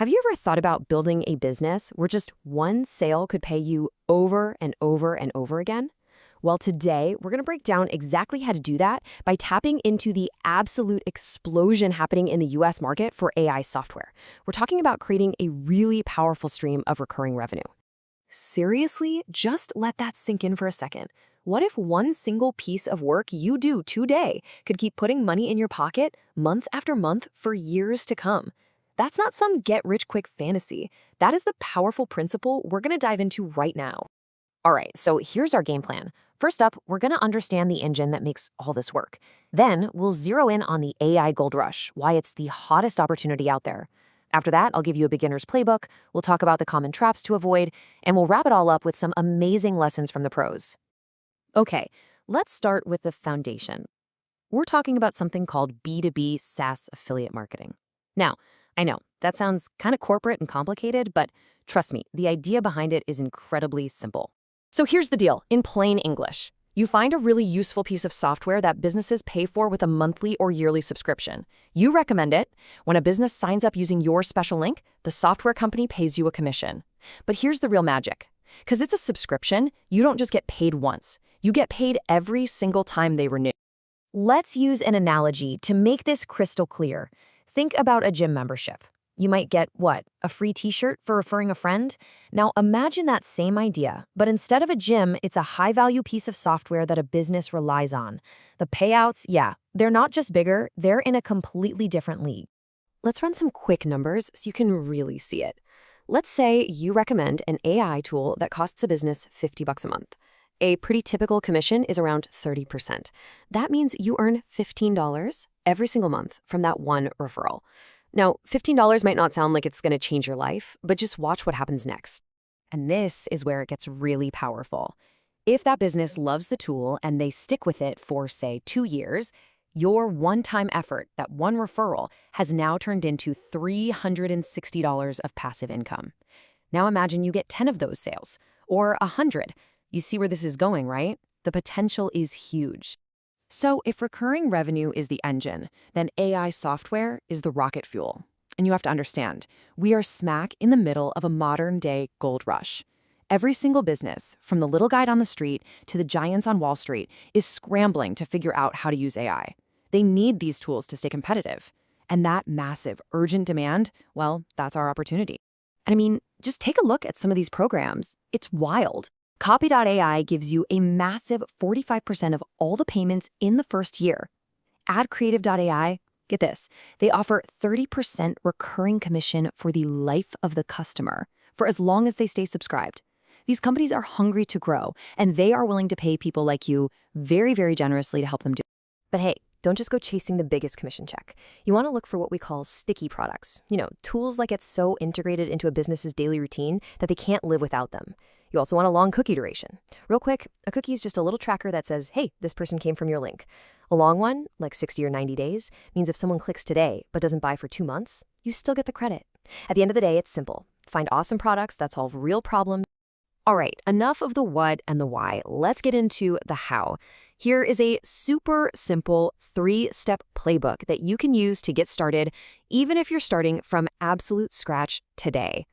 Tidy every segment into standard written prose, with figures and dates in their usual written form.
Have you ever thought about building a business where just one sale could pay you over and over and over again? Well, today we're going to break down exactly how to do that by tapping into the absolute explosion happening in the US market for AI software. We're talking about creating a really powerful stream of recurring revenue. Seriously, just let that sink in for a second. What if one single piece of work you do today could keep putting money in your pocket month after month for years to come? That's not some get-rich-quick fantasy. That is the powerful principle we're going to dive into right now. All right, so here's our game plan. First up, we're going to understand the engine that makes all this work. Then we'll zero in on the AI gold rush, why it's the hottest opportunity out there. After that, I'll give you a beginner's playbook, we'll talk about the common traps to avoid, and we'll wrap it all up with some amazing lessons from the pros. Okay, let's start with the foundation. We're talking about something called B2B SaaS affiliate marketing. Now, I know, that sounds kind of corporate and complicated, but trust me, the idea behind it is incredibly simple. So here's the deal, in plain English. You find a really useful piece of software that businesses pay for with a monthly or yearly subscription. You recommend it. When a business signs up using your special link, the software company pays you a commission. But here's the real magic. Because it's a subscription, you don't just get paid once. You get paid every single time they renew. Let's use an analogy to make this crystal clear. Think about a gym membership. You might get, what, a free t-shirt for referring a friend? Now imagine that same idea, but instead of a gym, it's a high-value piece of software that a business relies on. The payouts, yeah, they're not just bigger, they're in a completely different league. Let's run some quick numbers so you can really see it. Let's say you recommend an AI tool that costs a business $50 a month. A pretty typical commission is around 30%. That means you earn $15 every single month from that one referral. Now, $15 might not sound like it's going to change your life, but just watch what happens next. And this is where it gets really powerful. If that business loves the tool and they stick with it for, say, 2 years, your one-time effort, that one referral, has now turned into $360 of passive income. Now imagine you get 10 of those sales, or 100. You see where this is going, right? The potential is huge. So if recurring revenue is the engine, then AI software is the rocket fuel. And you have to understand, we are smack in the middle of a modern-day gold rush. Every single business, from the little guy on the street to the giants on Wall Street, is scrambling to figure out how to use AI. They need these tools to stay competitive. And that massive, urgent demand, well, that's our opportunity. And I mean, just take a look at some of these programs. It's wild. Copy.ai gives you a massive 45% of all the payments in the first year. AdCreative.ai, get this, they offer 30% recurring commission for the life of the customer, for as long as they stay subscribed. These companies are hungry to grow, and they are willing to pay people like you very, very generously to help them do it. But hey, don't just go chasing the biggest commission check. You want to look for what we call sticky products. Tools that get so integrated into a business's daily routine that they can't live without them. You also want a long cookie duration. Real quick, a cookie is just a little tracker that says, hey, this person came from your link. A long one, like 60 or 90 days, means if someone clicks today but doesn't buy for 2 months, you still get the credit. At the end of the day, it's simple. Find awesome products that solve real problems. All right, enough of the what and the why. Let's get into the how. Here is a super simple 3-step playbook that you can use to get started, even if you're starting from absolute scratch today.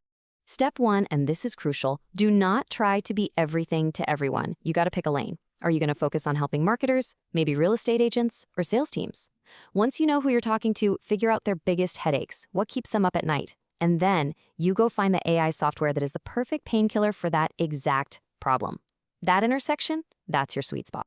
Step 1, and this is crucial, do not try to be everything to everyone. You got to pick a lane. Are you going to focus on helping marketers, maybe real estate agents, or sales teams? Once you know who you're talking to, figure out their biggest headaches, what keeps them up at night, and then you go find the AI software that is the perfect painkiller for that exact problem. That intersection, that's your sweet spot.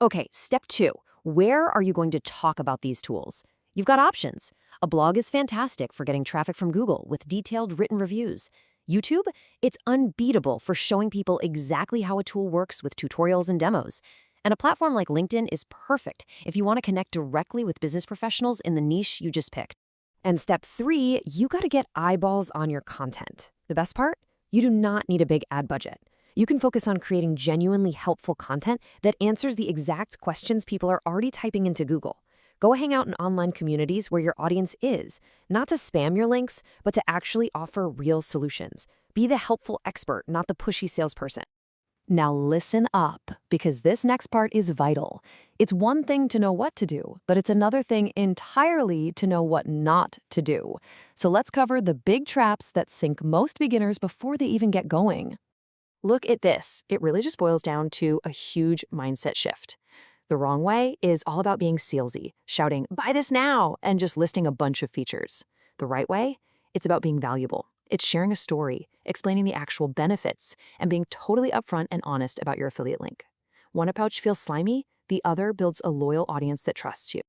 Okay, step 2, where are you going to talk about these tools? You've got options. A blog is fantastic for getting traffic from Google with detailed written reviews. YouTube, it's unbeatable for showing people exactly how a tool works with tutorials and demos. And a platform like LinkedIn is perfect if you want to connect directly with business professionals in the niche you just picked. And step 3, you got to get eyeballs on your content. The best part? You do not need a big ad budget. You can focus on creating genuinely helpful content that answers the exact questions people are already typing into Google. Go hang out in online communities where your audience is, not to spam your links, but to actually offer real solutions. Be the helpful expert, not the pushy salesperson. Now listen up, because this next part is vital. It's one thing to know what to do, but it's another thing entirely to know what not to do. So let's cover the big traps that sink most beginners before they even get going. Look at this. It really just boils down to a huge mindset shift. The wrong way is all about being salesy, shouting, "Buy this now," and just listing a bunch of features. The right way? It's about being valuable. It's sharing a story, explaining the actual benefits, and being totally upfront and honest about your affiliate link. One approach feels slimy, the other builds a loyal audience that trusts you.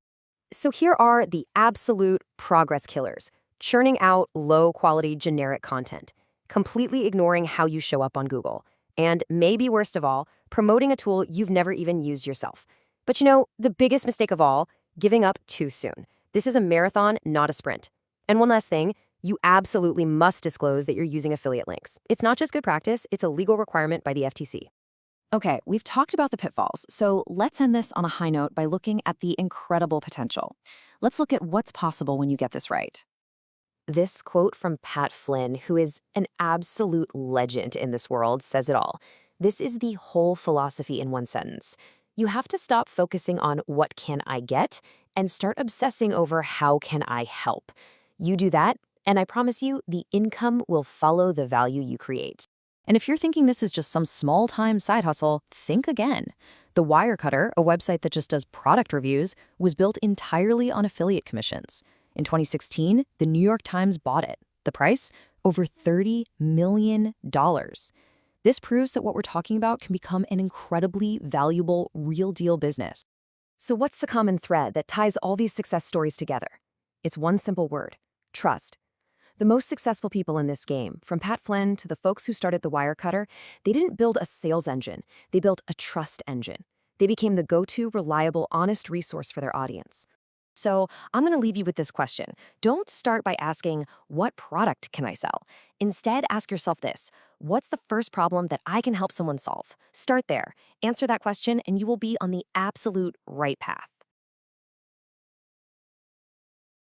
So here are the absolute progress killers: churning out low-quality generic content, completely ignoring how you show up on Google, and maybe worst of all, promoting a tool you've never even used yourself. But the biggest mistake of all, giving up too soon. This is a marathon, not a sprint. And one last thing, you absolutely must disclose that you're using affiliate links. It's not just good practice, it's a legal requirement by the FTC. Okay, we've talked about the pitfalls, so let's end this on a high note by looking at the incredible potential. Let's look at what's possible when you get this right. This quote from Pat Flynn, who is an absolute legend in this world, says it all. This is the whole philosophy in one sentence. You have to stop focusing on what can I get and start obsessing over how can I help. You do that, and I promise you, the income will follow the value you create. And if you're thinking this is just some small-time side hustle, think again. The Wirecutter, a website that just does product reviews, was built entirely on affiliate commissions. In 2016, the New York Times bought it. The price? Over $30 million. This proves that what we're talking about can become an incredibly valuable, real-deal business. So what's the common thread that ties all these success stories together? It's one simple word: trust. The most successful people in this game, from Pat Flynn to the folks who started the Wirecutter, they didn't build a sales engine. They built a trust engine. They became the go-to, reliable, honest resource for their audience. So I'm going to leave you with this question. Don't start by asking, what product can I sell? Instead, ask yourself this: what's the first problem that I can help someone solve? Start there. Answer that question, and you will be on the absolute right path.